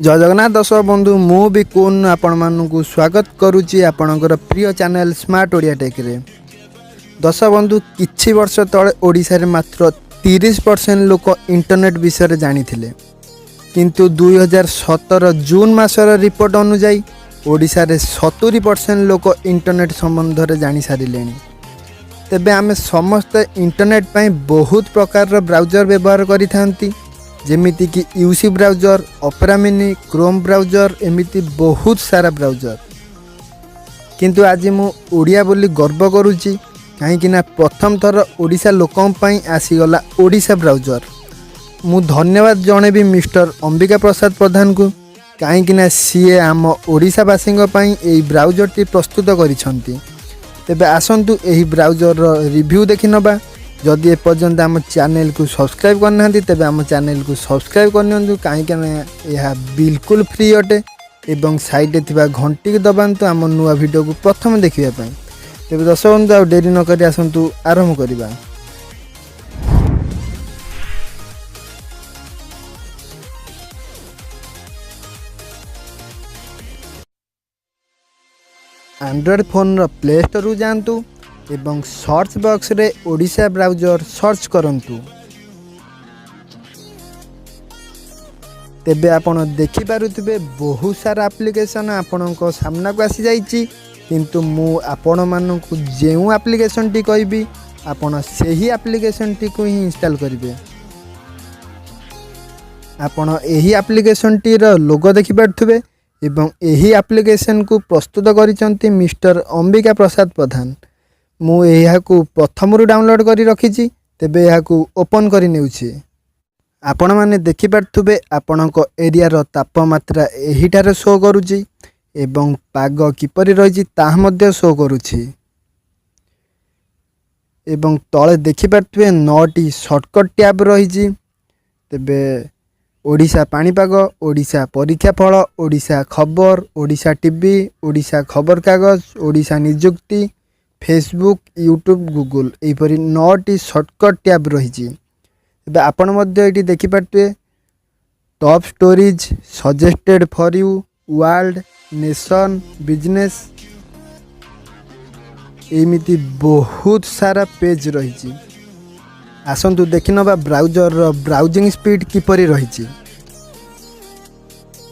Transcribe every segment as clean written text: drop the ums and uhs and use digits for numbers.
जय जगन्नाथ दर्शक बंधु मु भी कोन आपण मानकु स्वागत करुच्ची आपणकर प्रिय चैनल स्मार्ट ओडिया टेक रे। दर्शक बंधु किछि वर्ष तले ओडिशा रे मात्र 30% लोक इंटरनेट विषय जानी थिले, किंतु 2017 जून मासर रिपोर्ट अनुसार ओडिशा रे 70% लोक इंटरनेट संबंध रे जानी सारिलेनी। तेबे आमे समस्त इंटरनेट पई बहुत प्रकार ब्राउजर व्यवहार करि थांती, जेमिति कि UC browser, Opera Mini, Chrome browser, एमिति बहुत सारा ब्राउजर। किंतु आज मु ओडिया बोली गर्व करुच्ची, कहीं प्रथम थर ओडिशा लोकों पई आसीगला ओडिशा ब्राउजर। मु धन्यवाद जणेबी मिस्टर अंबिका प्रसाद प्रधान को, कहीं सीए आम ओडिशावासी एही ब्राउजर टी प्रस्तुत करिसंती। तेबे आसंतु एही ब्राउजर रिव्यू देखि नबा। जदि एपर्यंत आम चैनल को सब्सक्राइब करना तेबे आम चैनल को सब्सक्राइब करनियंतु, कहीं यह बिल्कुल फ्री अटे एवं साइड थिबा घंटी को दबांतु आम नुआ वीडियो को प्रथम देखिबा पई। तेबे दर्शक बंधु आ देरी न करी आसंतु आरंभ करिबा। एंड्रॉयड फोन रो प्ले स्टोर रु जानतु एवं सर्च बॉक्स रे ओडिशा ब्राउजर सर्च करंतु। तेबे आपण देखि पारुथिबे बहुत सारा एप्लिकेशन आपणको सामना को आसी जाईची, किंतु मु आपण मानकु जेउ एप्लिकेशन टी कहबी आपण सेही एप्लिकेशन टी को ही इंस्टॉल करिवे। आपण एही एप्लिकेशन टी रो लोगो देखि पारुथिबे एवं एही एप्लिकेशन को प्रस्तुत करिसंती मिस्टर अंबिका प्रसाद प्रधान। मु एहा को प्रथम रु डाउनलोड करी रखिची, तेबे एहा को ओपन करी नेउची। आपण माने देखि पारथुबे आपणको एरिया रो तापमात्रा एहिटारे शो करूची एवं पाग किपरि रहिची ताहा मध्ये शो करूची। एवं तळे देखि पारथुबे 9टी शॉर्टकट टैब रहिची। तेबे ओडिशा पाणीपाग, ओडिशा परीक्षा फल, ओडिशा खबर, ओडिशा टीवी, ओडिशा खबर कागज, ओडिशा निजुक्ति, फेसबुक, यूट्यूब, गूगल एपरी 9टी शॉर्टकट टैब रही। आपण मध्य एटी देखि पारथुबे top stories, suggested for you, world, nation, business एमिति बहुत सारा पेज रही। आसंतु देखि नबा ब्राउजर ब्राउजिंग स्पीड किपरि रही।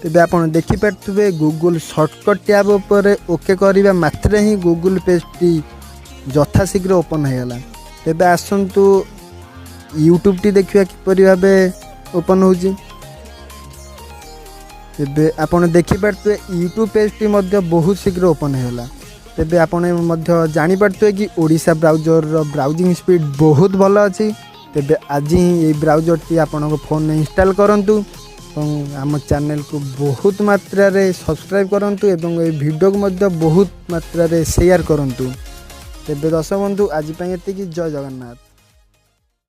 तेबे आपण देखि पारथुबे गूगल शॉर्टकट टैब ऊपर ओके करिबा मात्रे ही गूगल पेज टी यथाशीघ्र ओपन होगा। तेबे आसंतु यूट्यूब टी देखिया किपरि भाबे ओपन होजी। तेबे आपण देखि पारथुबे यूट्यूब पेज टी मध्ये बहुत शीघ्र ओपन होगा। तेबे आपण मध्ये जानि पारथुबे कि ओडिशा ब्राउजर ब्राउजिंग स्पीड बहुत भल अछि। तेबे आज ही ये ब्राउजर टी आपण फोन में इंस्टॉल करंतु और आम चैनल को बहुत मात्रा रे सब्सक्राइब करंतु एवं ये वीडियो को मध्ये बहुत मात्रा रे शेयर करंतु। तेबे दर्शक बंधु आज पई एतिकी। जय जगन्नाथ।